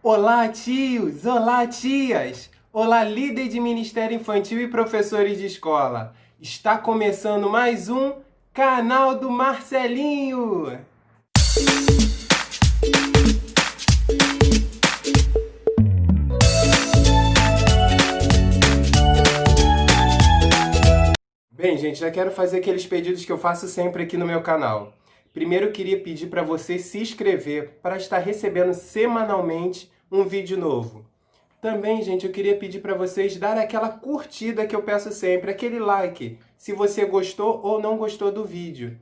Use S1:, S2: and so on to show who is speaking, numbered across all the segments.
S1: Olá, tios! Olá, tias! Olá, líder de Ministério Infantil e professores de escola! Está começando mais um Canal do Marcelinho! Bem, gente, já quero fazer aqueles pedidos que eu faço sempre aqui no meu canal. Primeiro, eu queria pedir para você se inscrever para estar recebendo semanalmente um vídeo novo. Também, gente, eu queria pedir para vocês dar aquela curtida que eu peço sempre, aquele like, se você gostou ou não gostou do vídeo.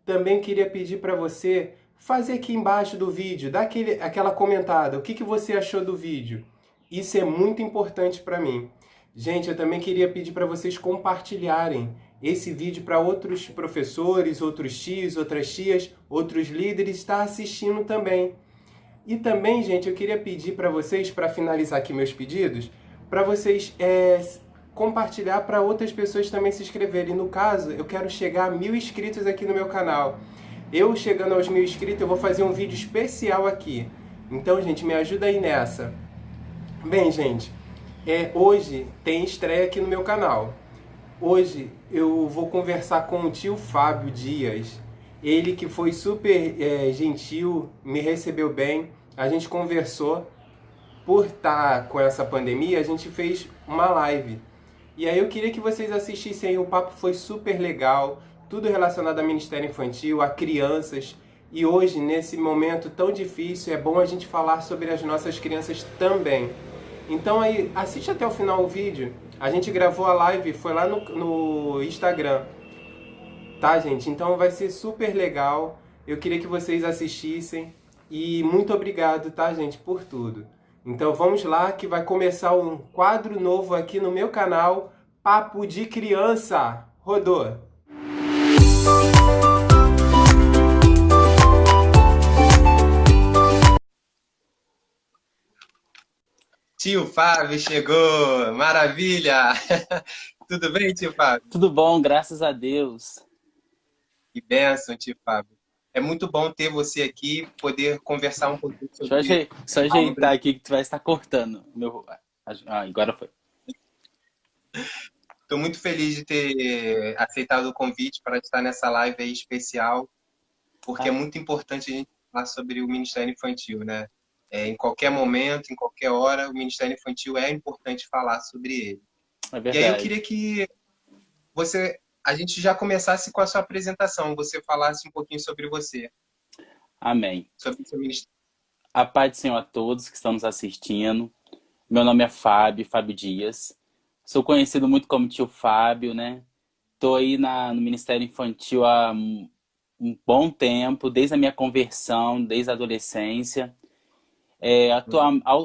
S1: Também queria pedir para você fazer aqui embaixo do vídeo, dar aquela comentada, o que você achou do vídeo. Isso é muito importante para mim. Gente, eu também queria pedir para vocês compartilharem esse vídeo para outros professores, outros tios, outras tias, outros líderes estar assistindo também. E também, gente, eu queria pedir para vocês, para finalizar aqui meus pedidos, para vocês compartilhar para outras pessoas também se inscreverem. No caso, eu quero chegar a 1.000 inscritos aqui no meu canal. Eu chegando aos 1.000 inscritos, eu vou fazer um vídeo especial aqui. Então, gente, me ajuda aí nessa. Bem, gente, hoje tem estreia aqui no meu canal. Hoje eu vou conversar com o tio Fábio Dias. Ele que foi super gentil, me recebeu bem. A gente conversou. Por estar com essa pandemia, a gente fez uma live. E aí eu queria que vocês assistissem. O papo foi super legal. Tudo relacionado a Ministério Infantil, a crianças. E hoje, nesse momento tão difícil, é bom a gente falar sobre as nossas crianças também. Então aí, assiste até o final o vídeo. A gente gravou a live, foi lá no Instagram. Tá, gente? Então vai ser super legal. Eu queria que vocês assistissem. E muito obrigado, tá, gente, por tudo. Então vamos lá, que vai começar um quadro novo aqui no meu canal, Papo de Criança. Rodou! Tio Fábio chegou! Maravilha! Tudo bem, tio Fábio?
S2: Tudo bom, graças a Deus.
S1: Que bênção, tio Fábio. É muito bom ter você aqui, poder conversar um pouquinho
S2: Deixa eu
S1: sobre
S2: só
S1: a obra.
S2: ajeitar aqui que tu vai estar cortando. Agora foi.
S1: Estou muito feliz de ter aceitado o convite para estar nessa live aí especial, porque é
S2: Ah,
S1: muito importante a gente falar sobre o Ministério Infantil, né? Em qualquer momento, em qualquer hora, o Ministério Infantil é importante falar sobre ele.
S2: é
S1: E aí eu queria
S2: verdade.
S1: que a gente já começasse com a sua apresentação, você falasse um pouquinho sobre você,
S2: Amém.
S1: sobre o seu ministério.
S2: A paz do Senhor a todos que estão nos assistindo. Meu nome é Fábio, Fábio Dias. Sou conhecido muito como tio Fábio, né? Tô aí no Ministério Infantil há um bom tempo, desde a minha conversão, desde a adolescência.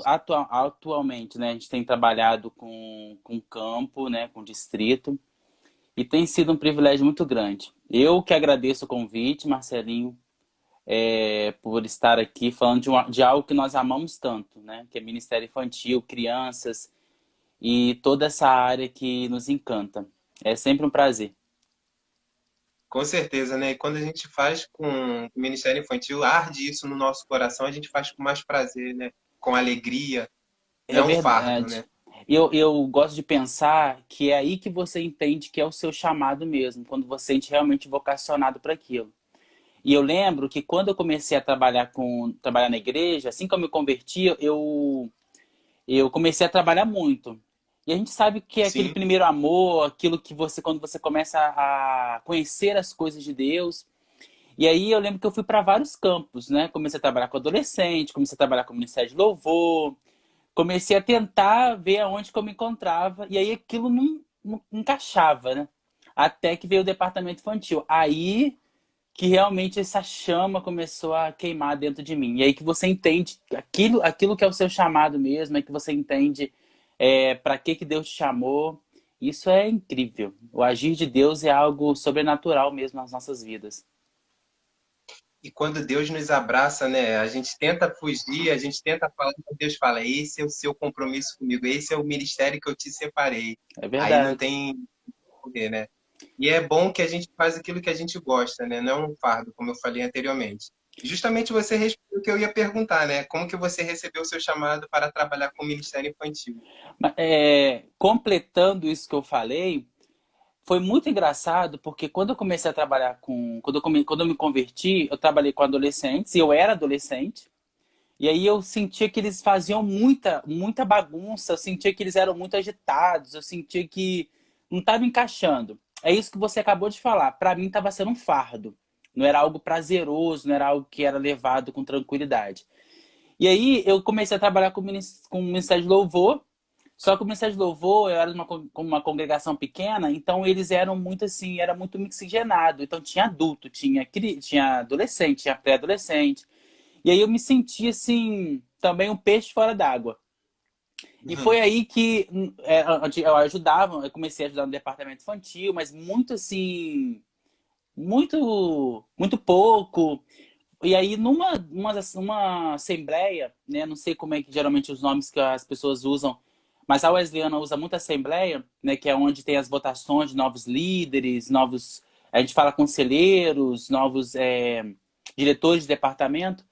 S2: Atualmente, né, a gente tem trabalhado com campo, né, com distrito, e tem sido um privilégio muito grande. Eu que agradeço o convite, Marcelinho, por estar aqui falando de algo que nós amamos tanto, né, que é Ministério Infantil, crianças e toda essa área que nos encanta. É sempre um prazer.
S1: Com certeza, né? E quando a gente faz com o Ministério Infantil, arde isso no nosso coração, a gente faz com mais prazer, né? Com alegria,
S2: É
S1: não fardo,
S2: verdade.
S1: né?
S2: Eu gosto de pensar que é aí que você entende que é o seu chamado mesmo, quando você sente realmente vocacionado para aquilo. E eu lembro que quando eu comecei a trabalhar na igreja, assim que eu me converti, eu comecei a trabalhar muito. E a gente sabe que é aquele
S1: Sim,
S2: primeiro amor, aquilo que você, quando você começa a conhecer as coisas de Deus. E aí eu lembro que eu fui para vários campos, né? Comecei a trabalhar com adolescente, comecei a trabalhar com Ministério de Louvor, comecei a tentar ver aonde que eu me encontrava. E aí aquilo não encaixava, né? Até que veio o departamento infantil. Aí que realmente essa chama começou a queimar dentro de mim. E aí que você entende aquilo que é o seu chamado mesmo, é que você entende para que Deus te chamou. Isso é incrível. O agir de Deus é algo sobrenatural mesmo nas nossas vidas.
S1: e quando Deus nos abraça, né? A gente tenta fugir, a gente tenta falar, mas Deus fala: esse é o seu compromisso comigo, esse é o ministério que eu te separei.
S2: É
S1: Aí não
S2: verdade.
S1: tem porquê, né? E é bom que a gente faz aquilo que a gente gosta, né? Não é um fardo, como eu falei anteriormente. Justamente você respondeu o que eu ia perguntar, né? Como que você recebeu o seu chamado para trabalhar com o Ministério Infantil?
S2: Completando isso que eu falei, foi muito engraçado porque quando eu comecei a trabalhar com. Quando eu me converti, eu trabalhei com adolescentes e eu era adolescente. E aí eu sentia que eles faziam muita bagunça, eu sentia que eles eram muito agitados, eu sentia que não estava encaixando. É isso que você acabou de falar. Para mim estava sendo um fardo. Não era algo prazeroso, não era algo que era levado com tranquilidade. E aí eu comecei a trabalhar com o Ministério de Louvor, só que o Ministério de Louvor, eu era uma congregação pequena, então eles eram muito assim, era muito mixigenado. Então tinha adulto, tinha adolescente, tinha pré-adolescente. E aí eu me senti assim, também um peixe fora d'água. E foi aí que eu ajudava, eu comecei a ajudar no departamento infantil, mas muito assim, muito pouco. E aí numa assembleia, né, não sei como é que geralmente os nomes que as pessoas usam, mas a Wesleyana usa muito assembleia, né, que é onde tem as votações de novos líderes, a gente fala conselheiros, novos diretores de departamento.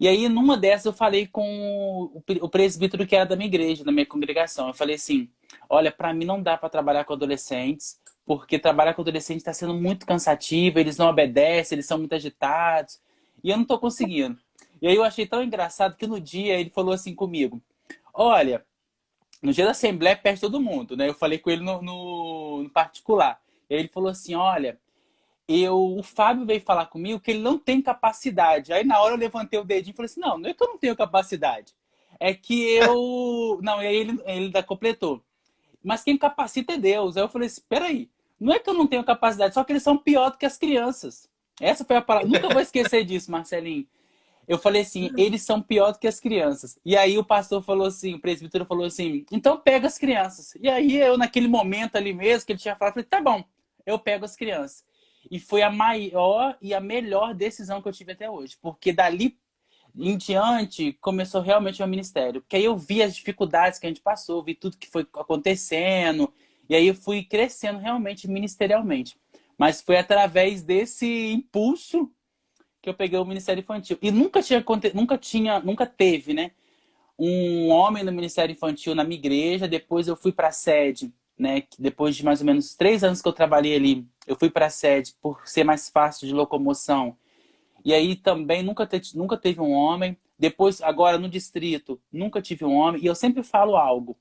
S2: E aí, numa dessas, eu falei com o presbítero que era da minha igreja, da minha congregação. Eu falei assim: olha, para mim não dá para trabalhar com adolescentes, porque trabalhar com adolescentes está sendo muito cansativo, eles não obedecem, eles são muito agitados, e eu não estou conseguindo. E aí eu achei tão engraçado que no dia ele falou assim comigo: olha, no dia da Assembleia perde todo mundo, né? Eu falei com ele no particular. E aí ele falou assim: olha, o Fábio veio falar comigo que ele não tem capacidade. Aí na hora eu levantei o dedinho e falei assim: não, não é que eu não tenho capacidade. É que eu. Não, e aí ele ainda completou. Mas quem capacita é Deus. Aí eu falei assim: peraí, não é que eu não tenho capacidade, só que eles são pior do que as crianças. Essa foi a palavra. Nunca vou esquecer disso, Marcelinho. Eu falei assim: eles são pior do que as crianças. E aí o pastor falou assim, o presbítero falou assim: então pega as crianças. E aí eu, naquele momento ali mesmo que ele tinha falado, falei: tá bom, eu pego as crianças. E foi a maior e a melhor decisão que eu tive até hoje. Porque dali em diante começou realmente o meu ministério. Porque aí eu vi as dificuldades que a gente passou, vi tudo que foi acontecendo. E aí eu fui crescendo realmente ministerialmente. Mas foi através desse impulso que eu peguei o Ministério Infantil. E nunca teve, né? Um homem no Ministério Infantil na minha igreja. Depois eu fui para a sede, né? Depois de mais ou menos 3 anos que eu trabalhei ali, eu fui para a sede por ser mais fácil de locomoção. E aí também nunca teve um homem. Depois, agora no distrito, nunca tive um homem. E eu sempre falo algo.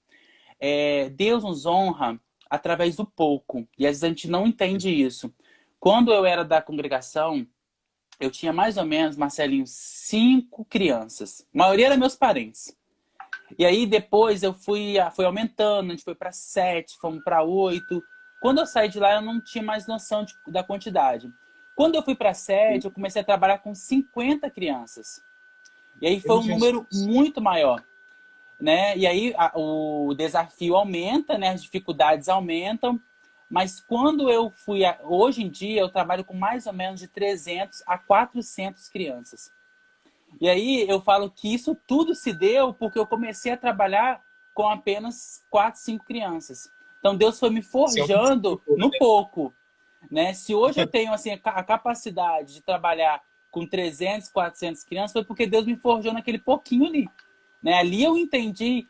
S2: Deus nos honra através do pouco. E às vezes a gente não entende isso. Quando eu era da congregação, eu tinha mais ou menos, Marcelinho, 5 crianças. A maioria eram meus parentes. E aí depois fui aumentando, a gente foi para 7, fomos para 8. Quando eu saí de lá, eu não tinha mais noção da quantidade. Quando eu fui para 7, eu comecei a trabalhar com 50 crianças. E aí foi
S1: Meu
S2: um número
S1: Jesus.
S2: muito maior, né? E aí o desafio aumenta, né? As dificuldades aumentam. Mas quando hoje em dia, eu trabalho com mais ou menos de 300 a 400 crianças. E aí eu falo que isso tudo se deu porque eu comecei a trabalhar com apenas 4, 5 crianças. Então Deus foi me
S1: Esse é um
S2: forjando
S1: princípio,
S2: no pouco, né? Se hoje eu tenho assim a capacidade de trabalhar com 300, 400 crianças, foi porque Deus me forjou naquele pouquinho ali, né? Ali eu entendi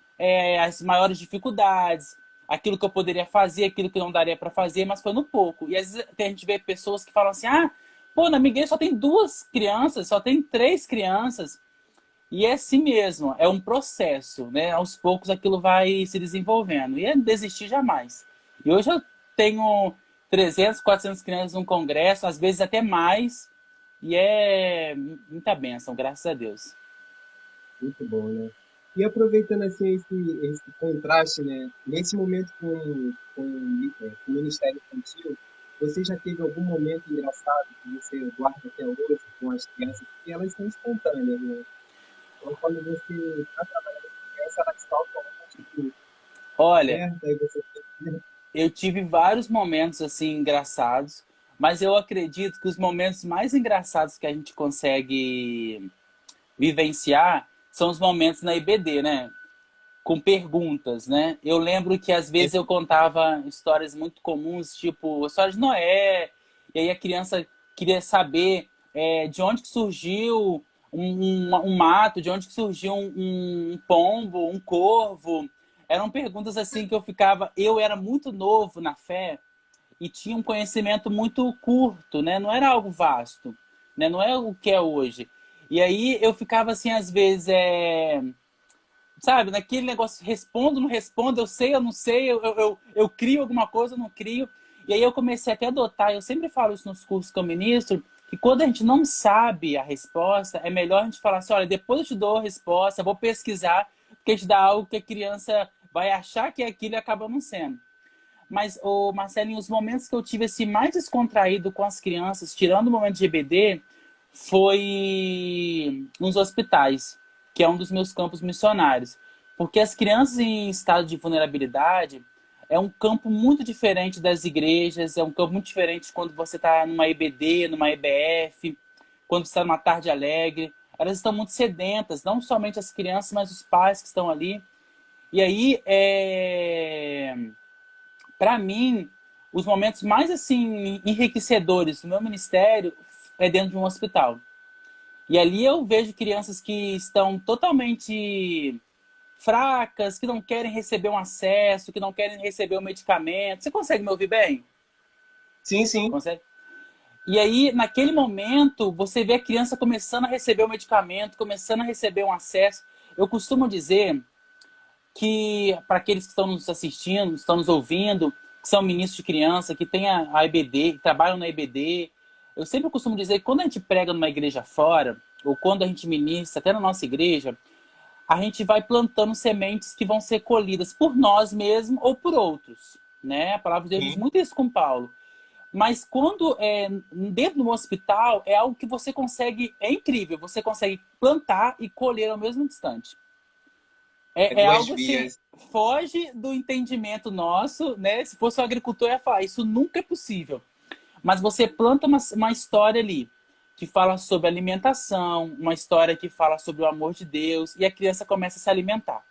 S2: as maiores dificuldades, aquilo que eu poderia fazer, aquilo que não daria para fazer, mas foi no pouco. E às vezes a gente vê pessoas que falam assim: ah, pô, na minha igreja só tem 2 crianças, só tem 3 crianças. E é assim mesmo, é um processo, né? Aos poucos aquilo vai se desenvolvendo. E é desistir jamais. E hoje eu tenho 300, 400 crianças no congresso, às vezes até mais. E é muita bênção, graças a Deus.
S1: muito bom, né? E aproveitando assim esse contraste, né? Nesse momento com o Ministério Infantil, você já teve algum momento engraçado que você guarda até hoje com as crianças? Porque elas são espontâneas, né? Então, quando você está trabalhando com criança, elas saltam tipo,
S2: Olha,
S1: perto, aí você fica,
S2: eu tive vários momentos assim engraçados, mas eu acredito que os momentos mais engraçados que a gente consegue vivenciar são os momentos na IBD, né? Com perguntas, né? Eu lembro que às vezes eu contava histórias muito comuns, tipo a história de Noé, e aí a criança queria saber de onde que surgiu um mato, de onde que surgiu um pombo, um corvo. Eram perguntas assim que eu ficava... Eu era muito novo na fé e tinha um conhecimento muito curto, né? Não era algo vasto, né? Não é o que é hoje. E aí eu ficava assim, às vezes, sabe, naquele negócio, respondo, não respondo, eu sei, eu não sei, eu crio alguma coisa, eu não crio. E aí eu comecei até a adotar, eu sempre falo isso nos cursos que eu ministro, que quando a gente não sabe a resposta, é melhor a gente falar assim, olha, depois eu te dou a resposta, eu vou pesquisar, porque a gente dá algo que a criança vai achar que é aquilo e acaba não sendo. Mas, Marcelinho, os momentos que eu tive assim, mais descontraído com as crianças, tirando o momento de EBD, foi nos hospitais, que é um dos meus campos missionários. Porque as crianças em estado de vulnerabilidade é um campo muito diferente das igrejas, é um campo muito diferente quando você está numa EBD, numa EBF, quando você está numa tarde alegre. Elas estão muito sedentas, não somente as crianças, mas os pais que estão ali. E aí, para mim, os momentos mais assim enriquecedores do meu ministério é dentro de um hospital. E ali eu vejo crianças que estão totalmente fracas, que não querem receber um acesso, que não querem receber o medicamento. Você consegue me ouvir bem?
S1: Sim, sim.
S2: Consegue? E aí, naquele momento, você vê a criança começando a receber o medicamento, começando a receber um acesso. Eu costumo dizer que, para aqueles que estão nos assistindo, estão nos ouvindo, que são ministros de criança, que têm a EBD, que trabalham na EBD, eu sempre costumo dizer que quando a gente prega numa igreja fora, ou quando a gente ministra, até na nossa igreja, a gente vai plantando sementes que vão ser colhidas por nós mesmos ou por outros. Né? A palavra de Deus diz
S1: Sim.
S2: muito isso com Paulo. Mas quando dentro do hospital, é algo que você consegue, é incrível, você consegue plantar e colher ao mesmo instante.
S1: É
S2: É
S1: duas
S2: algo assim,
S1: vias.
S2: foge do entendimento nosso, né? Se fosse um agricultor, ia falar, isso nunca é possível. Mas você planta uma história ali, que fala sobre alimentação, uma história que fala sobre o amor de Deus, e a criança começa a se alimentar.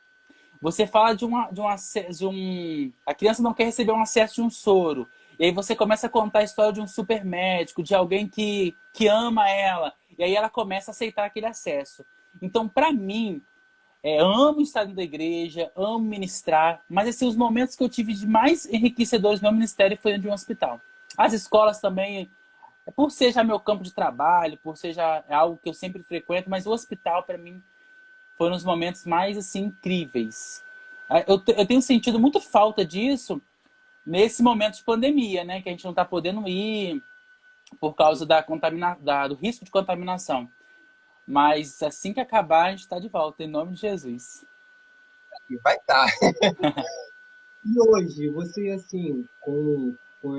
S2: Você fala a criança não quer receber um acesso de um soro. E aí você começa a contar a história de um super médico, de alguém que ama ela. E aí ela começa a aceitar aquele acesso. Então, para mim, amo estar dentro da igreja, amo ministrar, mas assim, os momentos que eu tive de mais enriquecedores no meu ministério foi dentro de um hospital. As escolas também, por ser já meu campo de trabalho, por ser já algo que eu sempre frequento, mas o hospital, para mim, foi um dos momentos mais assim, incríveis. Eu tenho sentido muito falta disso nesse momento de pandemia, né? Que a gente não está podendo ir por causa do risco de contaminação. Mas assim que acabar, a gente está de volta, em nome de Jesus.
S3: E vai estar. E hoje, você, assim, com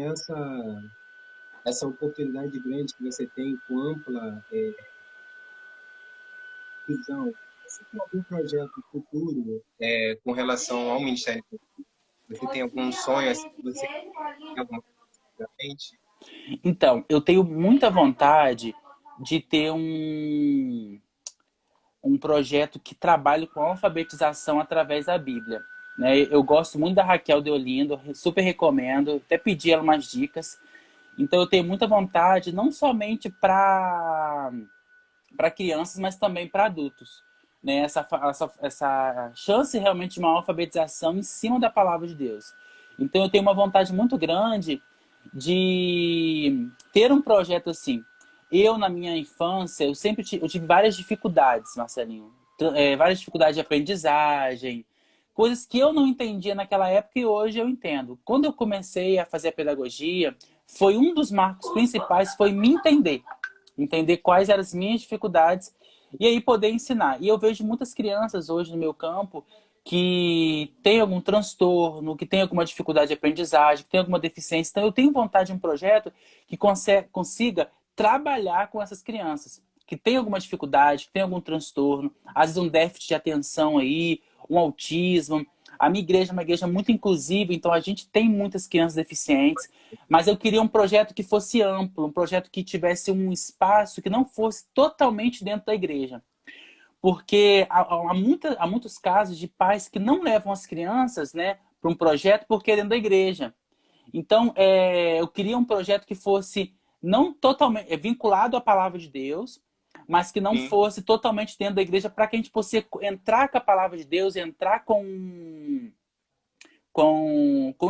S3: essa oportunidade grande que você tem, com ampla visão, você tem algum projeto futuro com relação ao Ministério Público? Você tem algum sonho, assim, que você tem alguma coisa na mente?
S2: Então, eu tenho muita vontade de ter um projeto que trabalhe com alfabetização através da Bíblia. Né? Eu gosto muito da Raquel de Olindo, super recomendo, até pedi ela umas dicas. Então, eu tenho muita vontade, não somente para crianças, mas também para adultos. Né? Essa chance realmente de uma alfabetização em cima da palavra de Deus. Então, eu tenho uma vontade muito grande de ter um projeto assim. Eu, na minha infância, eu tive várias dificuldades, Marcelinho. Várias dificuldades de aprendizagem, coisas que eu não entendia naquela época e hoje eu entendo. Quando eu comecei a fazer a pedagogia, foi um dos marcos principais, foi me entender. Entender quais eram as minhas dificuldades e aí poder ensinar. E eu vejo muitas crianças hoje no meu campo que tem algum transtorno, que tem alguma dificuldade de aprendizagem, que tem alguma deficiência. Então, eu tenho vontade de um projeto que consiga trabalhar com essas crianças que tem alguma dificuldade, que tem algum transtorno, às vezes um déficit de atenção aí, um autismo. A minha igreja é uma igreja muito inclusiva, então a gente tem muitas crianças deficientes, mas eu queria um projeto que fosse amplo, um projeto que tivesse um espaço que não fosse totalmente dentro da igreja. Porque há muitos casos de pais que não levam as crianças, né, para um projeto porque é dentro da igreja. Então, eu queria um projeto que fosse não totalmente vinculado à palavra de Deus, mas que não
S3: Sim,
S2: fosse totalmente dentro da igreja, para que a gente possa entrar com a palavra de Deus, entrar com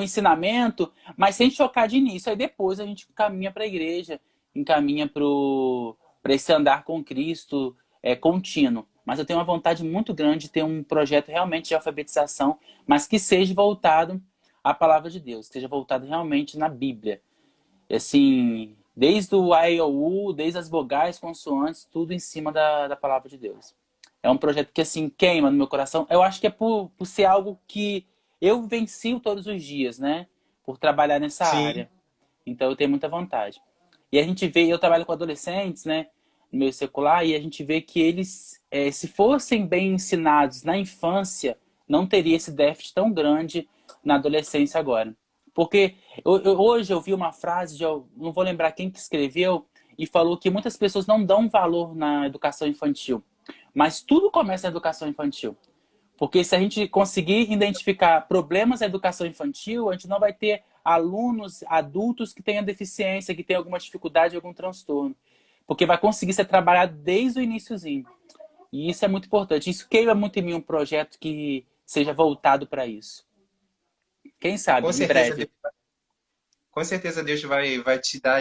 S2: ensinamento, mas sem chocar de início. Aí depois a gente caminha para a igreja, encaminha para esse andar com Cristo contínuo. Mas eu tenho uma vontade muito grande de ter um projeto realmente de alfabetização, mas que seja voltado à palavra de Deus, que seja voltado realmente na Bíblia. Assim, desde o A, E, O, U, desde as vogais, consoantes, tudo em cima da palavra de Deus. É um projeto que, assim, queima no meu coração. Eu acho que é por ser algo que eu vivencio todos os dias, né? Por trabalhar nessa
S3: sim,
S2: área. Então, eu tenho muita vontade. E a gente vê, eu trabalho com adolescentes, né? No meio secular, e a gente vê que eles, se fossem bem ensinados na infância, não teria esse déficit tão grande na adolescência agora. Porque hoje eu vi uma frase, não vou lembrar quem que escreveu, e falou que muitas pessoas não dão valor na educação infantil. Mas tudo começa na educação infantil. Porque se a gente conseguir identificar problemas na educação infantil, a gente não vai ter alunos adultos que tenham deficiência, que tenham alguma dificuldade, algum transtorno. Porque vai conseguir ser trabalhado desde o iniciozinho. E isso é muito importante. Isso queima muito em mim um projeto que seja voltado para isso. Quem sabe,
S3: com
S2: em
S3: certeza
S2: breve.
S3: Deus, com certeza Deus vai te dar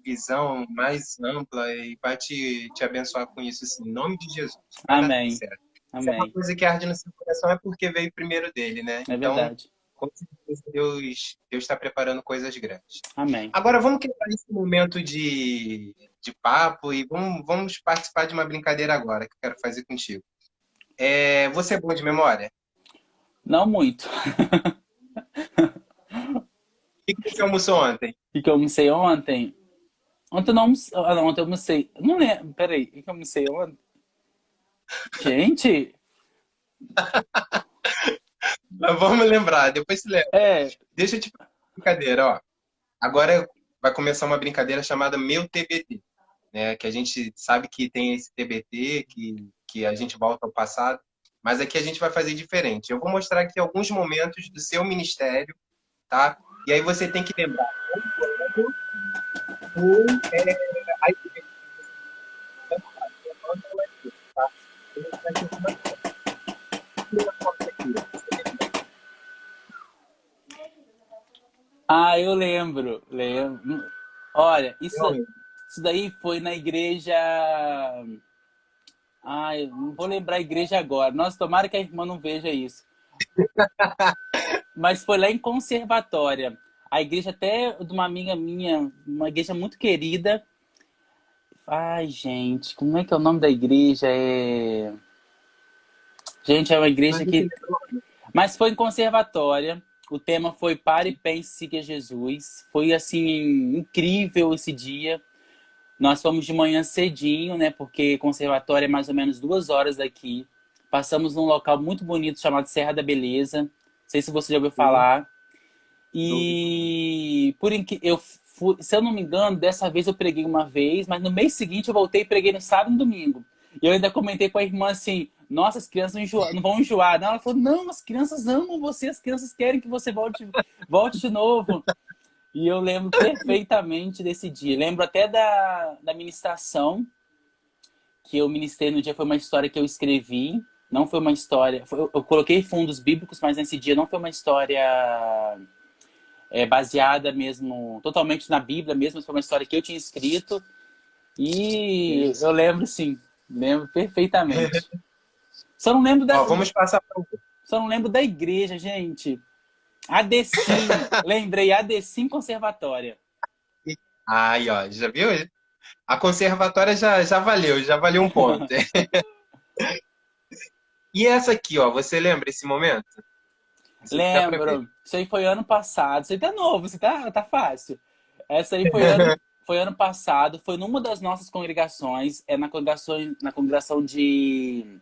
S3: visão mais ampla e vai te abençoar com isso, assim, em nome de Jesus. Vai dar tudo
S2: Amém.
S3: certo. Se é uma
S2: Amém.
S3: coisa que arde no seu coração é porque veio primeiro dele, né?
S2: É
S3: Então,
S2: verdade.
S3: com certeza Deus está preparando coisas grandes.
S2: Amém.
S3: Agora vamos quebrar esse momento de papo e vamos participar de uma brincadeira agora que eu quero fazer contigo. Você é bom de memória?
S2: Não muito.
S3: O que você almoçou ontem?
S2: O que eu almocei ontem? Ontem eu não almocei. Ah, não, ontem eu almocei. Não lembro. Peraí. O que eu almocei ontem? Gente,
S3: Mas vamos lembrar, depois se lembra.
S2: é.
S3: Deixa eu te fazer uma brincadeira, ó. Agora vai começar uma brincadeira chamada Meu TBT, né? Que a gente sabe que tem esse TBT, que a gente volta ao passado, mas aqui a gente vai fazer diferente. Eu vou mostrar aqui alguns momentos do seu ministério, tá? E aí você tem que lembrar ou a igreja que você vai fazer, tá? Eu vou mostrar aqui algumas primeiras fotos aqui. Você lembra?
S2: Ah, eu lembro. Lembro. Olha, isso,
S3: Não,
S2: isso daí foi na igreja. Ai, não vou lembrar a igreja agora. Nossa, tomara que a irmã não veja isso. Mas foi lá em Conservatória. A igreja até de uma amiga minha, uma igreja muito querida. Ai, gente, como é que é o nome da igreja? Gente, é uma igreja
S3: mas você
S2: que.
S3: lembra?
S2: Mas foi em Conservatória. O tema foi Pare, Pense, Siga Jesus. Foi, assim, incrível esse dia. Nós fomos de manhã cedinho, né? Porque Conservatória é mais ou menos 2 horas daqui. Passamos num local muito bonito chamado Serra da Beleza. Não sei se você já ouviu
S3: Sim,
S2: falar.
S3: Douglas.
S2: E eu fui, se eu não me engano, dessa vez eu preguei uma vez, mas no mês seguinte eu voltei e preguei no sábado e no domingo. E eu ainda comentei com a irmã assim: nossa, as crianças não vão enjoar. Não, ela falou: não, as crianças amam você, as crianças querem que você volte de novo. E eu lembro perfeitamente desse dia. Lembro até da ministração que eu ministrei no dia. Foi uma história que eu escrevi. Não foi uma história. Eu coloquei fundos bíblicos, mas nesse dia não foi uma história baseada mesmo, totalmente na Bíblia mesmo. Foi uma história que eu tinha escrito. E
S3: Isso.
S2: eu lembro, sim. Lembro perfeitamente. Só não lembro
S3: Ó, vamos passar para o.
S2: só não lembro da igreja, gente. ADCIM. Lembrei, ADCIM Conservatória.
S3: Aí, ó, já viu? A conservatória já valeu um ponto. E essa aqui, ó, você lembra esse momento? Isso aqui dá pra ver.
S2: Lembro. Isso aí foi ano passado. Isso aí tá novo, isso tá fácil. Essa aí foi ano passado. Foi numa das nossas congregações. É na congregação de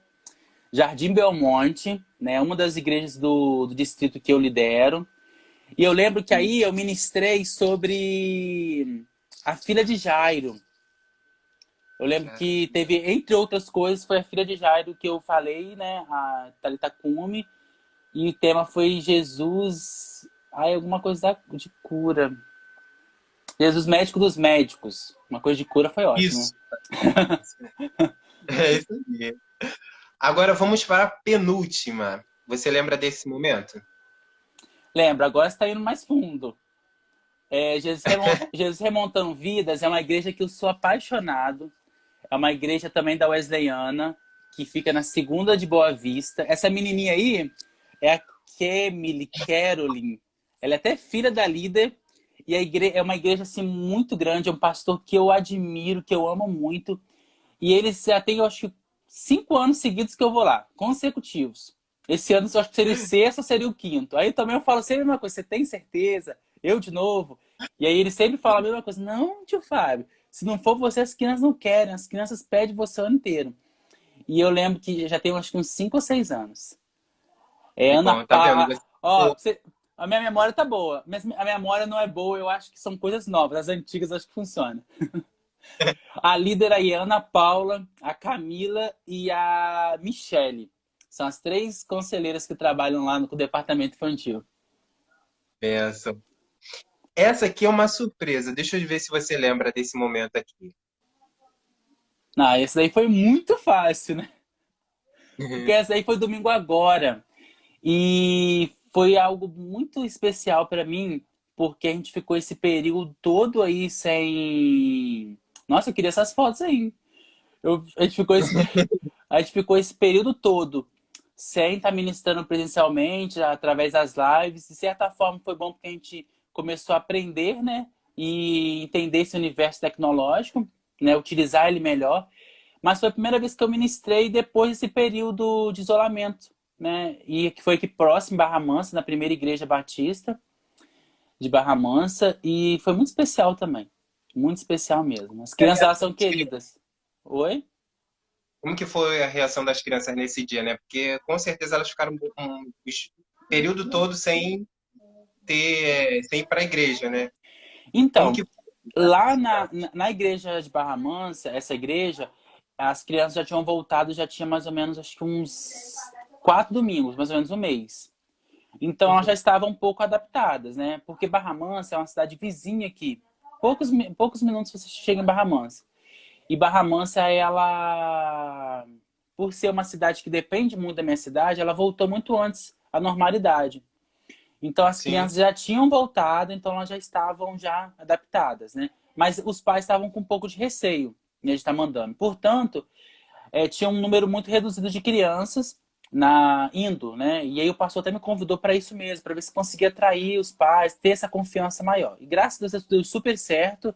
S2: Jardim Belmonte, né? Uma das igrejas do distrito que eu lidero. E eu lembro que aí eu ministrei sobre a filha de Jairo. Eu lembro que teve, entre outras coisas, foi a filha de Jairo que eu falei, né? A Thalita Cume. E o tema foi Jesus. Ai, alguma coisa de cura. Jesus médico dos médicos. Uma coisa de cura foi ótimo, né?
S3: Isso. É isso aí. Agora vamos para a penúltima. Você lembra desse momento?
S2: Lembra, agora você está indo mais fundo. Jesus Remontando Vidas é uma igreja que eu sou apaixonado. É uma igreja também da Wesleyana, que fica na Segunda de Boa Vista. Essa menininha aí é a Kemily Caroline. Ela é até filha da líder. E é uma igreja assim, muito grande. É um pastor que eu admiro, que eu amo muito. E eles já têm, eu acho que, 5 anos seguidos que eu vou lá, consecutivos. Esse ano eu acho que seria o sexto ou seria o quinto. Aí também eu falo sempre a mesma coisa, você tem certeza? Eu de novo? E aí ele sempre fala a mesma coisa. Não, tio Fábio, se não for você, as crianças não querem. As crianças pedem você o ano inteiro. E eu lembro que já tem acho que uns 5 ou 6 anos. É
S3: Que
S2: Ana
S3: bom, tá vendo?
S2: Pá. Ó, a minha memória tá boa. Mas a minha memória não é boa, eu acho que são coisas novas. As antigas eu acho que funcionam. A líder aí é a Ana Paula, a Camila e a Michele. São as 3 conselheiras que trabalham lá no departamento infantil.
S3: Benção. Essa aqui é uma surpresa. Deixa eu ver se você lembra desse momento aqui.
S2: Não, esse daí foi muito fácil, né? Porque essa aí foi domingo agora. E foi algo muito especial para mim, porque a gente ficou esse período todo aí sem. Nossa, eu queria essas fotos aí. A gente ficou esse período todo sem estar ministrando presencialmente, através das lives. De certa forma, foi bom porque a gente começou a aprender, né? E entender esse universo tecnológico, né? Utilizar ele melhor. Mas foi a primeira vez que eu ministrei depois desse período de isolamento, né? E que foi aqui próximo, em Barra Mansa, na primeira igreja batista de Barra Mansa. E foi muito especial também. Muito especial mesmo. As crianças elas são queridas. Oi?
S3: Como que foi a reação das crianças nesse dia, né? Porque com certeza elas ficaram o período todo sem ir para a igreja, né? Como
S2: Então,
S3: que foi a
S2: lá
S3: recepção?
S2: na igreja de Barra Mansa, essa igreja, as crianças já tinham voltado, já tinha mais ou menos, acho que uns 4 domingos, mais ou menos um mês. Então, elas já estavam um pouco adaptadas, né? Porque Barra Mansa é uma cidade vizinha aqui. Poucos minutos você chega em Barra Mansa. E Barra Mansa, ela, por ser uma cidade que depende muito da minha cidade, ela voltou muito antes à normalidade. Então as
S3: Sim,
S2: crianças já tinham voltado, então elas já estavam já adaptadas, né? Mas os pais estavam com um pouco de receio, né, de estar mandando. Portanto, tinha um número muito reduzido de crianças indo, né? E aí o pastor até me convidou para isso mesmo, para ver se conseguia atrair os pais, ter essa confiança maior. E graças a Deus deu super certo.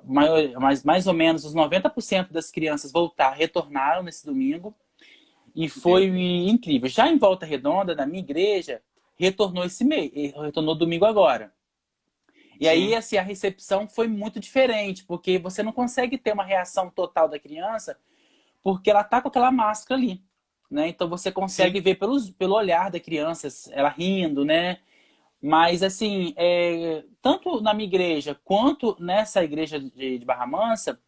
S2: Mais ou menos os 90% das crianças retornaram nesse domingo. E foi
S3: Deus.
S2: incrível. Já em Volta Redonda, na minha igreja, retornou esse mês, retornou domingo agora. E aí,
S3: Sim,
S2: assim, a recepção foi muito diferente, porque você não consegue ter uma reação total da criança, porque ela tá com aquela máscara ali, né? Então você
S3: sim.
S2: consegue ver pelo olhar da criança, ela rindo, né? Mas, assim, tanto na minha igreja quanto nessa igreja de Barra Mansa,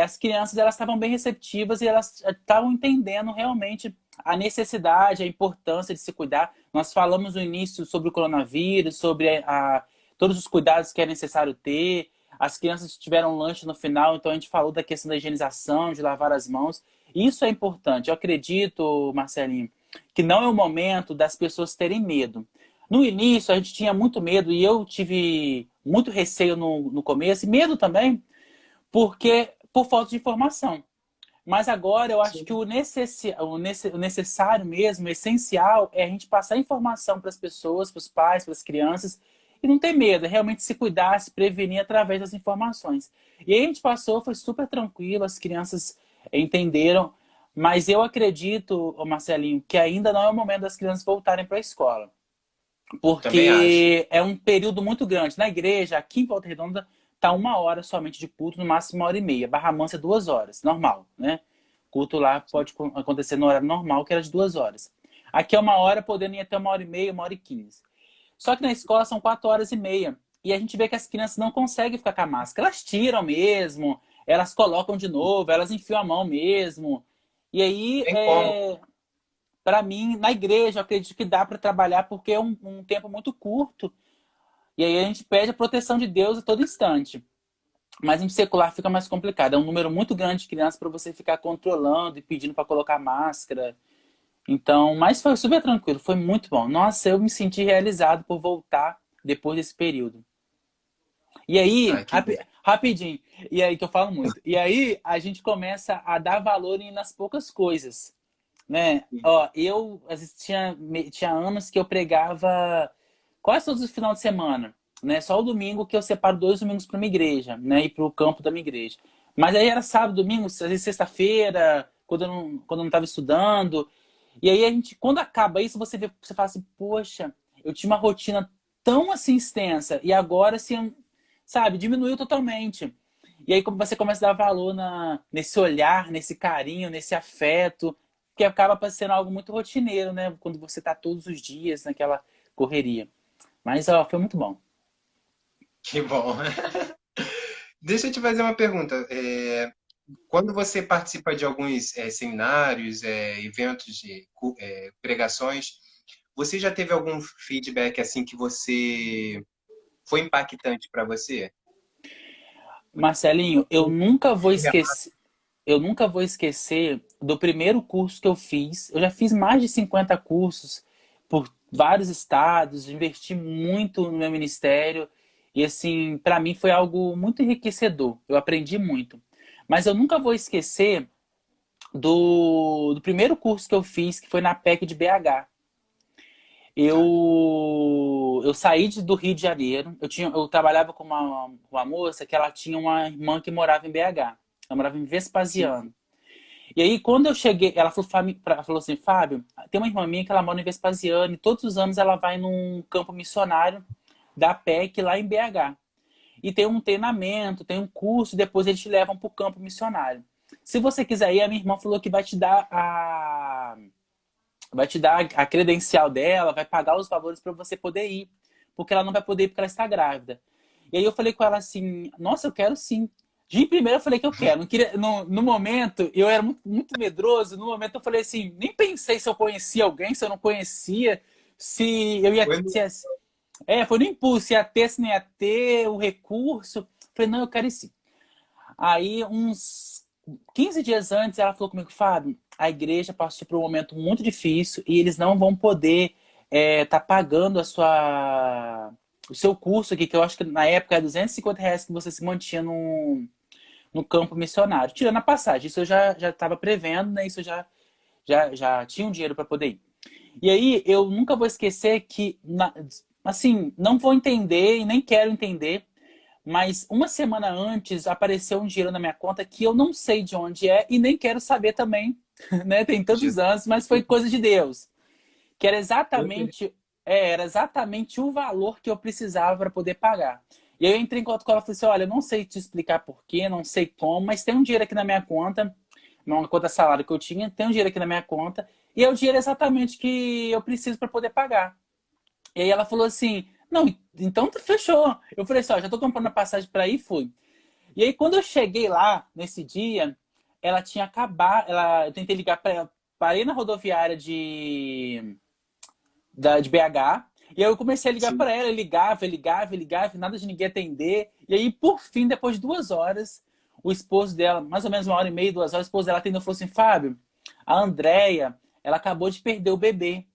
S2: as crianças elas estavam bem receptivas e elas estavam entendendo realmente a necessidade, a importância de se cuidar. Nós falamos no início sobre o coronavírus, sobre todos os cuidados que é necessário ter. As crianças tiveram lanche no final, então a gente falou da questão da higienização, de lavar as mãos. Isso é importante. Eu acredito, Marcelinho, que não é o momento das pessoas terem medo. No início, a gente tinha muito medo e eu tive muito receio no começo, e medo também, porque por falta de informação. Mas agora eu acho
S3: Sim.
S2: que o necessário mesmo, o essencial, é a gente passar informação para as pessoas, para os pais, para as crianças, e não ter medo, é realmente se cuidar, se prevenir através das informações. E aí a gente passou, foi super tranquilo, as crianças entenderam, mas eu acredito, ô Marcelinho, que ainda não é o momento das crianças voltarem para a escola,
S3: Também acho.
S2: porque é um período muito grande. Na igreja, aqui em Volta Redonda, tá 1 hora somente de culto, no máximo 1 hora e meia. Barra Mansa é 2 horas, normal, né? Culto lá pode acontecer no horário normal, que era de 2 horas. Aqui é 1 hora, podendo ir até 1 hora e meia, 1 hora e 15. Só que na escola são 4 horas e meia. E a gente vê que as crianças não conseguem ficar com a máscara. Elas tiram mesmo, elas colocam de novo, elas enfiam a mão mesmo. E aí,
S3: Tem como.
S2: para mim, na igreja, eu acredito que dá para trabalhar porque é um tempo muito curto. E aí a gente pede a proteção de Deus a todo instante. Mas no secular fica mais complicado. É um número muito grande de crianças para você ficar controlando e pedindo para colocar máscara. Então, mas foi super tranquilo, foi muito bom. Nossa, eu me senti realizado por voltar depois desse período. E aí,
S3: Ah, que bom.
S2: rapidinho, e aí que eu falo muito. E aí a gente começa a dar valor nas poucas coisas, né? Ó, eu às vezes tinha anos que eu pregava quase todos os finais de semana, né? Só o domingo que eu separo 2 domingos para minha igreja, né? E para o campo da minha igreja. Mas aí era sábado, domingo, às vezes sexta-feira, quando eu não estava estudando. E aí a gente, quando acaba isso, você vê, você fala assim, poxa, eu tinha uma rotina tão assim extensa e agora assim, sabe, diminuiu totalmente. E aí como você começa a dar valor nesse olhar, nesse carinho, nesse afeto, que acaba sendo algo muito rotineiro, né? Quando você tá todos os dias naquela correria. Mas, ó, foi muito bom.
S3: Que bom. Deixa eu te fazer uma pergunta. Quando você participa de alguns seminários, eventos de pregações, você já teve algum feedback assim que você foi impactante para você?
S2: Marcelinho, eu nunca vou esquecer do primeiro curso que eu fiz. Eu já fiz mais de 50 cursos por vários estados, investi muito no meu ministério e assim, para mim foi algo muito enriquecedor. Eu aprendi muito. Mas eu nunca vou esquecer do primeiro curso que eu fiz, que foi na PEC de BH. Eu saí do Rio de Janeiro. Eu trabalhava com uma moça que ela tinha uma irmã que morava em BH. Ela morava em
S3: Sim,
S2: Vespasiano. E aí, quando eu cheguei, ela falou assim, Fábio, tem uma irmã minha que ela mora em Vespasiano e todos os anos ela vai num campo missionário da PEC lá em BH. E tem um treinamento, tem um curso, e depois eles te levam para o campo missionário. Se você quiser ir, a minha irmã falou que vai te dar a credencial dela, vai pagar os valores para você poder ir, porque ela não vai poder ir porque ela está grávida. E aí eu falei com ela assim, nossa, eu quero sim. De primeiro eu falei que eu quero. Não queria, no momento, eu era muito, muito medroso. No momento eu falei assim, nem pensei se eu conhecia alguém, se eu não conhecia, se eu ia.
S3: foi
S2: Foi no impulso, se ia ter, se não ia ter, o recurso. Falei, não, eu quero ir sim. Aí, uns 15 dias antes, ela falou comigo, Fábio, a igreja passou por um momento muito difícil e eles não vão poder tá pagando o seu curso aqui, que eu acho que na época era R$ 250 que você se mantinha no campo missionário, tirando a passagem. Isso eu já estava prevendo, né? Isso eu já tinha um dinheiro para poder ir. E aí eu nunca vou esquecer que, assim, não vou entender e nem quero entender, mas uma semana antes apareceu um dinheiro na minha conta que eu não sei de onde é e nem quero saber também, né? Tem tantos
S3: Jesus.
S2: anos, mas foi coisa de Deus. Que
S3: Eu tenho-
S2: era exatamente o valor que eu precisava para poder pagar. E aí eu entrei em contato com ela e falei assim, olha, eu não sei te explicar porquê, não sei como, mas tem um dinheiro aqui na minha conta, uma conta salário que eu tinha, tem um dinheiro aqui na minha conta, e é o dinheiro exatamente que eu preciso para poder pagar. E aí ela falou assim, não, então fechou. Eu falei assim, ó, já tô comprando a passagem para ir, fui. E aí quando eu cheguei lá, nesse dia, ela tinha acabado, eu tentei ligar para ela, parei na rodoviária de BH, e aí eu comecei a ligar
S3: Sim.
S2: para ela, ligava, nada de ninguém atender. E aí, por fim, depois de 2 horas, o esposo dela, mais ou menos 1 hora e meia, 2 horas, o esposo dela atendeu e falou assim, Fábio, a Andréia, ela acabou de perder o bebê.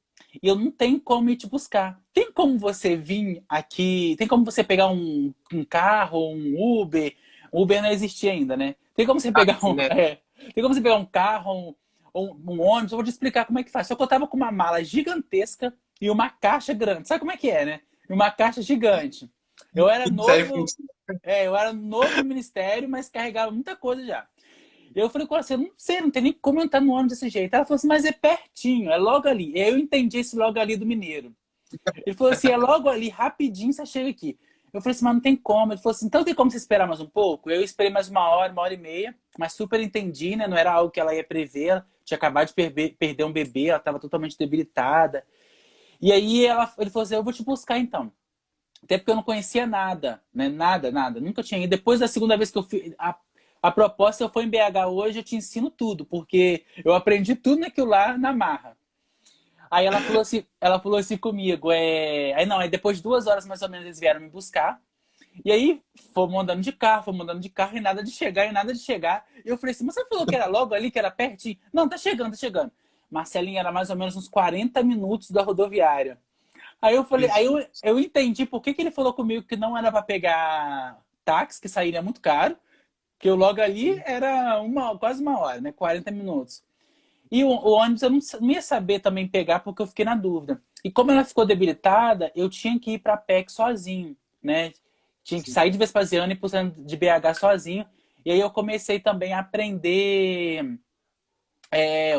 S2: E eu não tenho como ir te buscar. Tem como você vir aqui? Tem como você pegar um carro, um Uber? O Uber não existia ainda, né? Tem como você pegar
S3: Táxi, né?
S2: tem como você pegar um carro, um ônibus? Eu vou te explicar como é que faz. Só que eu tava com uma mala gigantesca e uma caixa grande. Sabe como é que é, né? E uma caixa gigante. Eu era
S3: Sério,
S2: novo, eu era novo no ministério, mas carregava muita coisa já. E eu falei com ela assim, eu não sei, não tem nem como entrar no ônibus desse jeito. Ela falou assim, mas é pertinho, é logo ali. E aí eu entendi esse logo ali do mineiro. Ele falou assim, é logo ali, rapidinho você chega aqui. Eu falei assim, mas não tem como. Ele falou assim, então tem como você esperar mais um pouco? Eu esperei mais 1 hora, 1 hora e meia, mas super entendi, né? Não era algo que ela ia prever. Ela tinha acabado de perder um bebê, ela estava totalmente debilitada. E aí ele falou assim, eu vou te buscar então. Até porque eu não conhecia nada, né? Nada, nada. Nunca tinha ido. Depois da segunda vez que eu fui. A proposta, se eu for em BH hoje, eu te ensino tudo, porque eu aprendi tudo naquilo lá na marra. Aí ela falou assim comigo, aí depois de 2 horas mais ou menos eles vieram me buscar. E aí fomos andando de carro e nada de chegar, e nada de chegar. E eu falei assim, mas você falou que era logo ali, que era pertinho? Não, tá chegando, tá chegando. Marcelinho, era mais ou menos uns 40 minutos da rodoviária. Aí eu falei, eu entendi por que ele falou comigo que não era para pegar táxi, que sairia muito caro, que eu logo ali era quase 1 hora, né? 40 minutos. E o ônibus eu não ia saber também pegar porque eu fiquei na dúvida. E como ela ficou debilitada, eu tinha que ir para a PEC sozinho, né? Tinha que
S3: Sim.
S2: sair de Vespasiano e ir pro centro de BH sozinho. E aí eu comecei também a aprender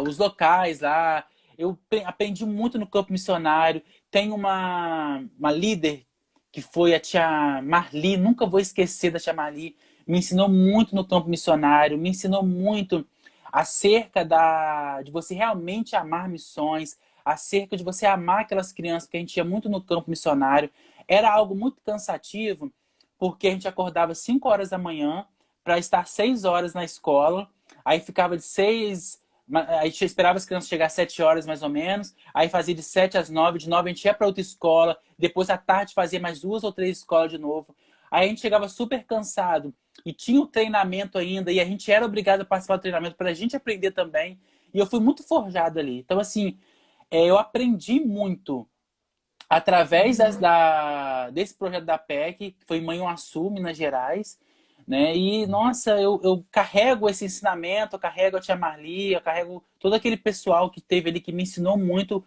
S2: os locais lá. Eu aprendi muito no campo missionário. Tem uma líder que foi a tia Marli, nunca vou esquecer da tia Marli. Me ensinou muito no campo missionário, me ensinou muito acerca de você realmente amar missões, acerca de você amar aquelas crianças, que a gente ia muito no campo missionário. Era algo muito cansativo, porque a gente acordava 5 horas da manhã para estar 6 horas na escola, aí ficava de 6. A gente esperava as crianças chegar às 7 horas, mais ou menos. Aí fazia de 7 às 9. De 9 a gente ia para outra escola. Depois, à tarde, fazia mais 2 ou 3 escolas de novo. Aí a gente chegava super cansado. E tinha o treinamento ainda. E a gente era obrigado a participar do treinamento para a gente aprender também. E eu fui muito forjado ali. Então, assim, eu aprendi muito através desse projeto da PEC, que foi em Manhuaçu, Minas Gerais, né? E, nossa, eu carrego esse ensinamento, eu carrego a tia Marli, eu carrego todo aquele pessoal que teve ali, que me ensinou muito.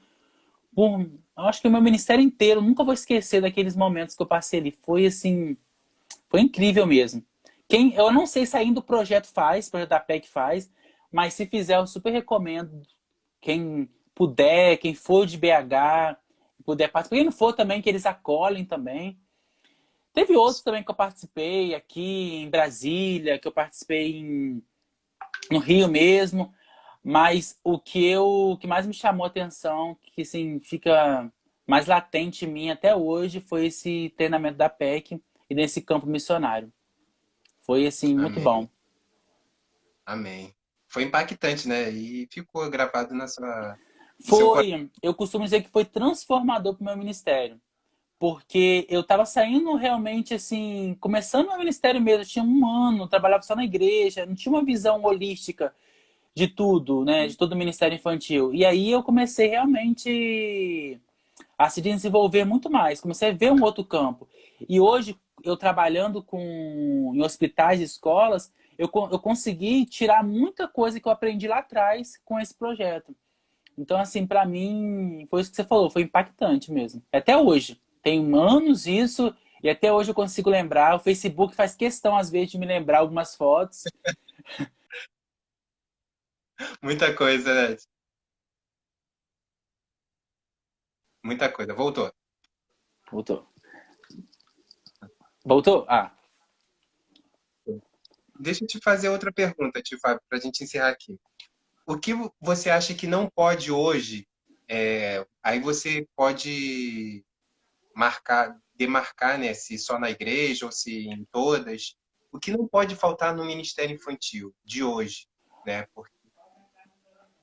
S2: Eu acho que o meu ministério inteiro, nunca vou esquecer daqueles momentos que eu passei ali. Foi, assim, foi incrível mesmo. Eu não sei se ainda o projeto da PEC faz, mas se fizer, eu super recomendo. Quem puder, quem for de BH, puder participar. Quem não for também, que eles acolhem também. Teve outros também que eu participei aqui em Brasília, que eu participei no Rio mesmo, mas o que mais me chamou a atenção, que assim, fica mais latente em mim até hoje, foi esse treinamento da PEC e nesse campo missionário. Foi assim, muito
S3: Amém.
S2: bom.
S3: Amém. Foi impactante, né? E ficou gravado no seu coração.
S2: Eu costumo dizer que foi transformador para o meu ministério. Porque eu estava saindo realmente assim, começando meu ministério mesmo, eu tinha 1 ano, trabalhava só na igreja, não tinha uma visão holística de tudo, né, de todo o ministério infantil. E aí eu comecei realmente a se desenvolver muito mais, comecei a ver um outro campo. E hoje, eu trabalhando em hospitais e escolas, eu consegui tirar muita coisa que eu aprendi lá atrás com esse projeto. Então, assim, para mim, foi isso que você falou, foi impactante mesmo. Até hoje. Tem anos isso, e até hoje eu consigo lembrar. O Facebook faz questão, às vezes, de me lembrar algumas fotos.
S3: Muita coisa, né? Muita coisa. Voltou.
S2: Voltou. Voltou? Ah,
S3: Deixa eu te fazer outra pergunta, tio Fábio, para a gente encerrar aqui. O que você acha que não pode hoje? Aí você pode demarcar, né, se só na igreja ou se em todas. O que não pode faltar no ministério infantil de hoje, né?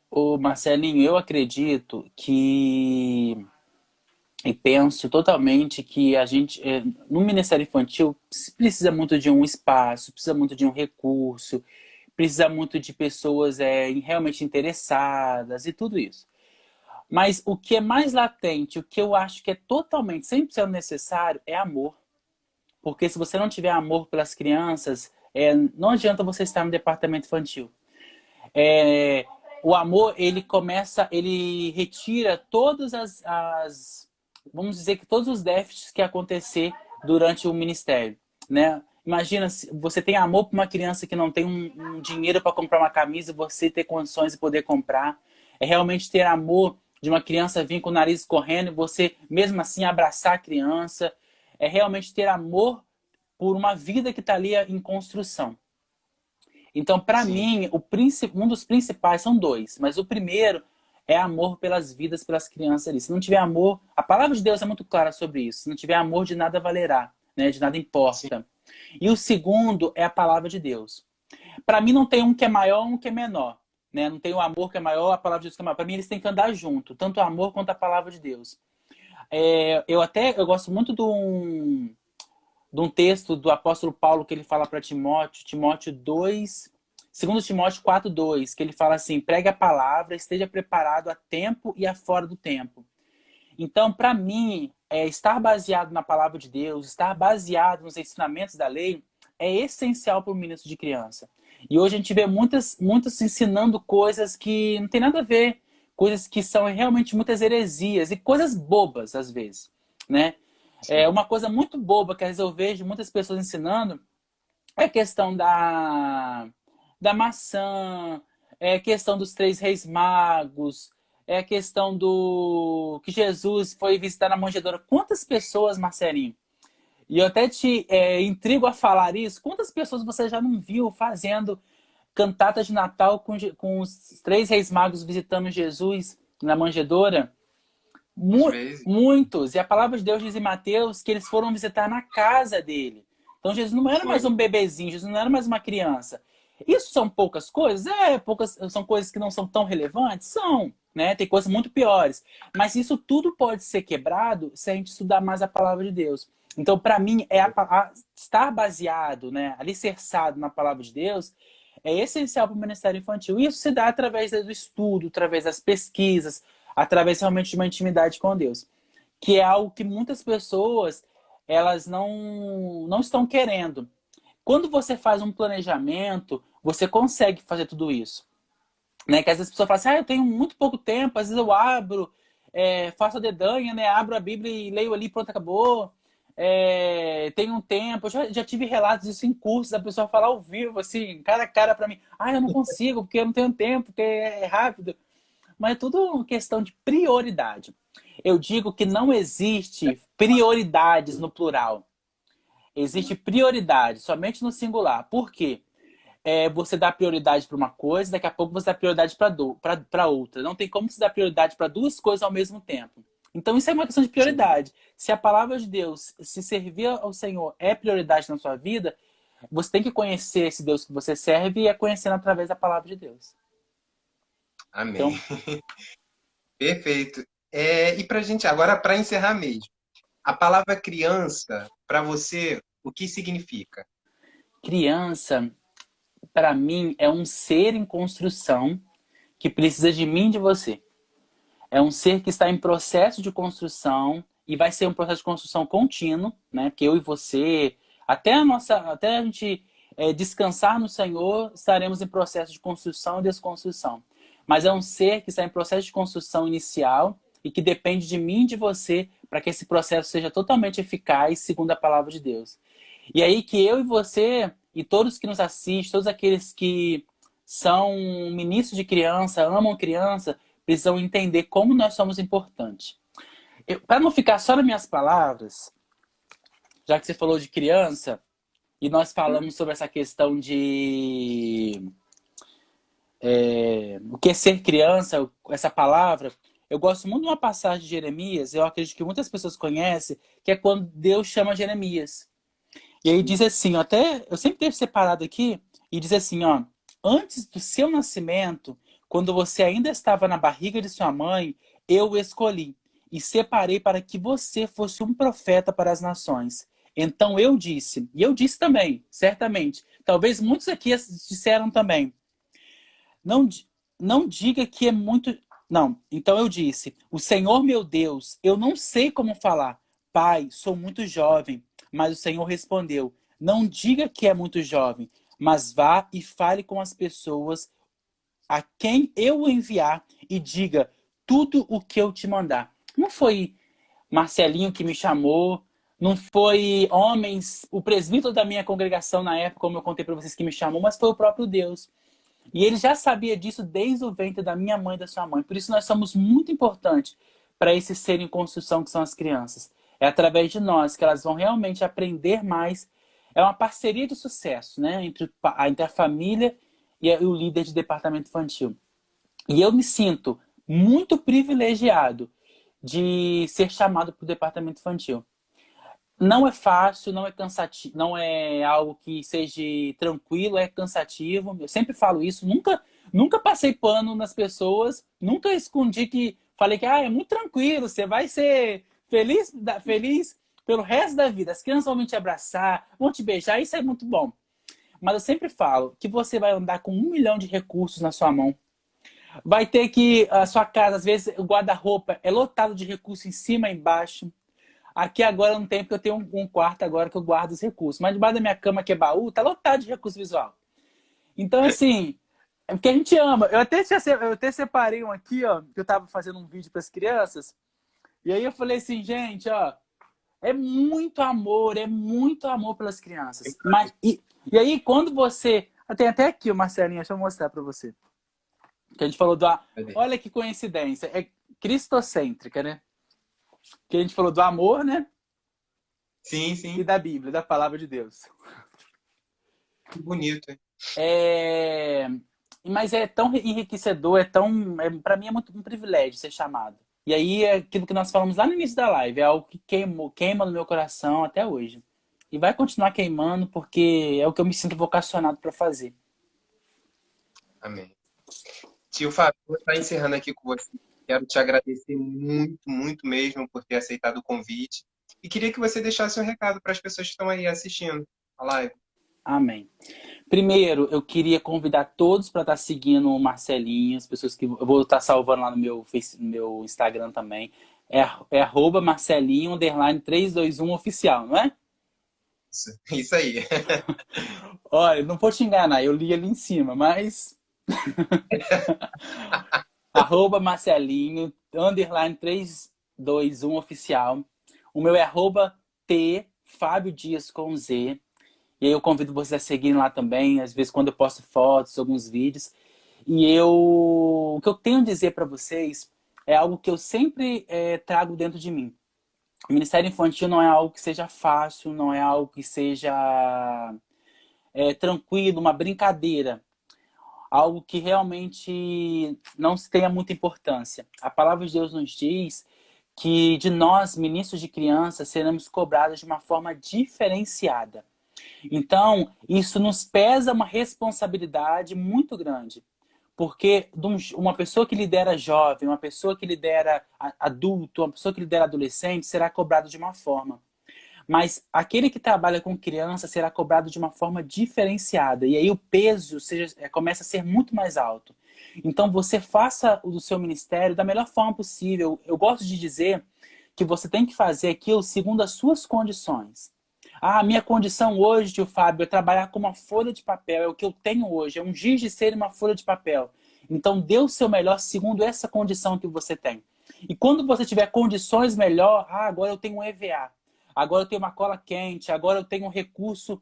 S2: o Marcelinho, eu acredito que e penso totalmente que a gente, no Ministério Infantil, precisa muito de um espaço, precisa muito de um recurso, precisa muito de pessoas realmente interessadas e tudo isso. Mas o que é mais latente, o que eu acho que é totalmente 100% necessário é amor. Porque se você não tiver amor pelas crianças, não adianta você estar no departamento infantil. É, o amor, ele retira todas vamos dizer que todos os déficits que acontecer durante o ministério, né? Imagina se você tem amor por uma criança que não tem um dinheiro para comprar uma camisa, você ter condições de poder comprar. É realmente ter amor de uma criança vir com o nariz correndo e você, mesmo assim, abraçar a criança. É realmente ter amor por uma vida que está ali em construção. Então, para
S3: Sim,
S2: mim, um dos principais são dois, mas o primeiro é amor pelas vidas, pelas crianças ali. Se não tiver amor, a palavra de Deus é muito clara sobre isso. Se não tiver amor, de nada valerá, né? De nada
S3: sim,
S2: importa. E o segundo é a palavra de Deus. Para mim, não tem um que é maior, um que é menor. né? Não tem o amor que é maior, a palavra de Deus que é maior. Para mim, eles têm que andar junto, tanto o amor quanto a palavra de Deus. Eu gosto muito de um texto do apóstolo Paulo que ele fala para Timóteo, Timóteo 2, 2 Timóteo 4:2, que ele fala assim: pregue a palavra, esteja preparado a tempo e a fora do tempo. Então, para mim, estar baseado na palavra de Deus, estar baseado nos ensinamentos da lei, é essencial para o ministro de criança. E hoje a gente vê muitos ensinando coisas que não tem nada a ver, coisas que são realmente muitas heresias e coisas bobas, às vezes, né? Uma coisa muito boba que às vezes eu vejo muitas pessoas ensinando é a questão da maçã, é a questão dos 3 reis magos, é a questão do que Jesus foi visitar na manjedoura. Quantas pessoas, Marcelinho? E eu até te intrigo a falar isso. Quantas pessoas você já não viu fazendo cantata de Natal com os 3 reis magos visitando Jesus na manjedoura? Muitos. E a palavra de Deus diz em Mateus que eles foram visitar na casa dele. Então Jesus não era mais um bebezinho, Jesus não era mais uma criança. Isso são poucas coisas? São coisas que não são tão relevantes? São, né? Tem coisas muito piores. Mas isso tudo pode ser quebrado se a gente estudar mais a palavra de Deus. Então, para mim, estar baseado, né, alicerçado na palavra de Deus é essencial para o ministério infantil. Isso se dá através do estudo, através das pesquisas, através realmente de uma intimidade com Deus. Que é algo que muitas pessoas elas não estão querendo. Quando você faz um planejamento, você consegue fazer tudo isso. Né? Que às vezes a pessoa fala assim, eu tenho muito pouco tempo, às vezes eu abro, faço a dedanha, né? Abro a Bíblia e leio ali, pronto, acabou. Tenho um tempo, eu já tive relatos disso em cursos, a pessoa fala ao vivo, assim, cara a cara pra mim, eu não consigo, porque eu não tenho tempo, porque é rápido. Mas é tudo uma questão de prioridade. Eu digo que não existe prioridades no plural. Existe prioridade somente no singular. Por quê? Você dá prioridade para uma coisa, daqui a pouco você dá prioridade para outra. Não tem como você dar prioridade para 2 coisas ao mesmo tempo. Então isso é uma questão de prioridade. Se a palavra de Deus, se servir ao Senhor é prioridade na sua vida, você tem que conhecer esse Deus que você serve e é conhecendo através da palavra de Deus.
S3: Amém.
S2: Então,
S3: Perfeito. E para gente, agora para encerrar mesmo, a palavra criança, para você, o que significa?
S2: criança, para mim, é um ser em construção que precisa de mim e de você. É um ser que está em processo de construção e vai ser um processo de construção contínuo, né? Que eu e você, até a gente descansar no Senhor, estaremos em processo de construção e desconstrução. Mas é um ser que está em processo de construção inicial e que depende de mim e de você para que esse processo seja totalmente eficaz segundo a palavra de Deus. E aí que eu e você e todos que nos assistem, todos aqueles que são ministros de criança, amam criança, precisam entender como nós somos importantes. Para não ficar só nas minhas palavras, já que você falou de criança, e nós falamos sobre essa questão de o que é ser criança, essa palavra, eu gosto muito de uma passagem de Jeremias, eu acredito que muitas pessoas conhecem, que é quando Deus chama Jeremias. E aí diz assim, eu sempre deixo separado aqui, e diz assim, antes do seu nascimento, quando você ainda estava na barriga de sua mãe, eu o escolhi e separei para que você fosse um profeta para as nações. Então eu disse, e eu disse também, certamente, talvez muitos aqui disseram também, não diga que é muito... Não, então eu disse, o Senhor meu Deus, eu não sei como falar. Pai, sou muito jovem. Mas o Senhor respondeu, não diga que é muito jovem, mas vá e fale com as pessoas a quem eu enviar e diga tudo o que eu te mandar. Não foi Marcelinho que me chamou, não foi homens, o presbítero da minha congregação na época, como eu contei para vocês, que me chamou, mas foi o próprio Deus. E ele já sabia disso desde o ventre da minha mãe e da sua mãe. Por isso nós somos muito importantes para esse ser em construção que são as crianças. É através de nós que elas vão realmente aprender mais. É uma parceria de sucesso, né? Entre a família e o líder de departamento infantil. E eu me sinto muito privilegiado de ser chamado para o departamento infantil. Não é fácil, não é cansativo, não é algo que seja tranquilo, é cansativo. Eu sempre falo isso, Nunca passei pano nas pessoas, nunca escondi que falei que é muito tranquilo, você vai ser feliz, feliz pelo resto da vida. As crianças vão te abraçar, vão te beijar, isso é muito bom. Mas eu sempre falo que você vai andar com 1 milhão de recursos na sua mão. Vai ter que, a sua casa, às vezes, o guarda-roupa é lotado de recursos em cima e embaixo. Aqui agora não tem, porque eu tenho um quarto agora que eu guardo os recursos. Mas debaixo da minha cama, que é baú, tá lotado de recurso visual. Então, assim, é porque a gente ama. Eu até separei um aqui, ó, que eu tava fazendo um vídeo para as crianças. E aí eu falei assim, gente, ó, é muito amor pelas crianças. Mas, e aí, quando você... Tem até aqui, Marcelinho, deixa eu mostrar para você. Que a gente falou do... Olha que coincidência. É cristocêntrica, né? Que a gente falou do amor, né?
S3: Sim,
S2: E
S3: sim.
S2: da Bíblia, da palavra de Deus.
S3: Que bonito, hein?
S2: Mas é tão enriquecedor, para mim é muito um privilégio ser chamado. E aí é aquilo que nós falamos lá no início da live, é algo que queima no meu coração até hoje. E vai continuar queimando porque é o que eu me sinto vocacionado para fazer.
S3: Amém. Tio Fábio, vou estar encerrando aqui com você. Quero te agradecer muito, muito mesmo por ter aceitado o convite. E queria que você deixasse um recado para as pessoas que estão aí assistindo a live.
S2: Amém. Primeiro, eu queria convidar todos para estar seguindo o Marcelinho, as pessoas que eu vou estar salvando lá no meu Instagram também. É @Marcelinho_321 oficial, não é?
S3: Isso aí.
S2: Olha, não vou te enganar, eu li ali em cima, mas @Marcelinho_321 oficial. O meu é @T Fábio Dias com Z. E aí eu convido vocês a seguirem lá também, às vezes quando eu posto fotos, alguns vídeos. O que eu tenho a dizer para vocês é algo que eu sempre trago dentro de mim. O Ministério Infantil não é algo que seja fácil, não é algo que seja tranquilo, uma brincadeira. Algo que realmente não se tenha muita importância. A palavra de Deus nos diz que de nós, ministros de crianças, seremos cobrados de uma forma diferenciada. Então, isso nos pesa uma responsabilidade muito grande. Porque uma pessoa que lidera jovem, uma pessoa que lidera adulto, uma pessoa que lidera adolescente, será cobrado de uma forma. Mas aquele que trabalha com criança será cobrado de uma forma diferenciada. E aí o peso começa a ser muito mais alto. Então você faça o seu ministério da melhor forma possível. Eu gosto de dizer que você tem que fazer aquilo segundo as suas condições. A minha condição hoje, tio Fábio, é trabalhar com uma folha de papel. É o que eu tenho hoje. É um giz de cera e uma folha de papel. Então dê o seu melhor segundo essa condição que você tem. E quando você tiver condições melhor, agora eu tenho um EVA. Agora eu tenho uma cola quente, agora eu tenho um recurso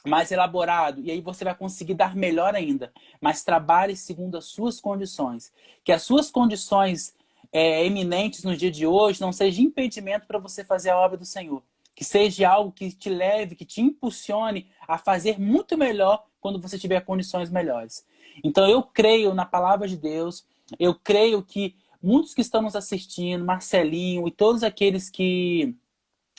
S2: mais elaborado. E aí você vai conseguir dar melhor ainda. Mas trabalhe segundo as suas condições. Que as suas condições eminentes no dia de hoje não sejam impedimento para você fazer a obra do Senhor. Que seja algo que te leve, que te impulsione a fazer muito melhor quando você tiver condições melhores. Então eu creio na palavra de Deus. Eu creio que muitos que estão nos assistindo, Marcelinho e todos aqueles que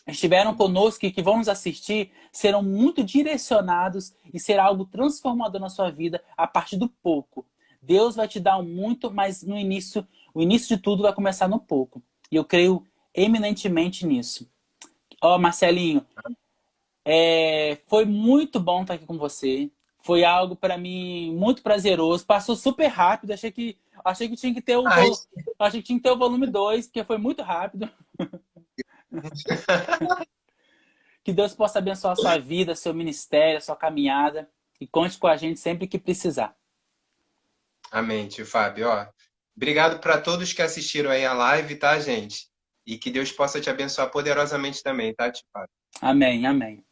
S2: estiveram conosco e que vão nos assistir, serão muito direcionados e será algo transformador na sua vida a partir do pouco. Deus vai te dar um muito, mas no início, o início de tudo vai começar no pouco. E eu creio eminentemente nisso. Marcelinho, foi muito bom estar aqui com você. Foi algo para mim muito prazeroso. Passou super rápido. Achei que tinha que ter achei que tinha que ter o volume 2, porque foi muito rápido. Que Deus possa abençoar a sua vida, seu ministério, a sua caminhada. E conte com a gente sempre que precisar.
S3: Amém, tio Fábio. Obrigado para todos que assistiram aí a live, tá, gente? E que Deus possa te abençoar poderosamente também, tá, tio Fábio?
S2: Amém, amém.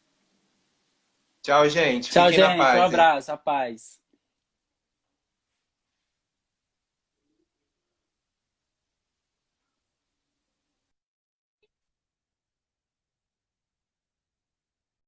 S3: Tchau, gente.
S2: Tchau,
S3: Fiquem na
S2: gente.
S3: paz,
S2: Um
S3: hein?
S2: abraço, a paz.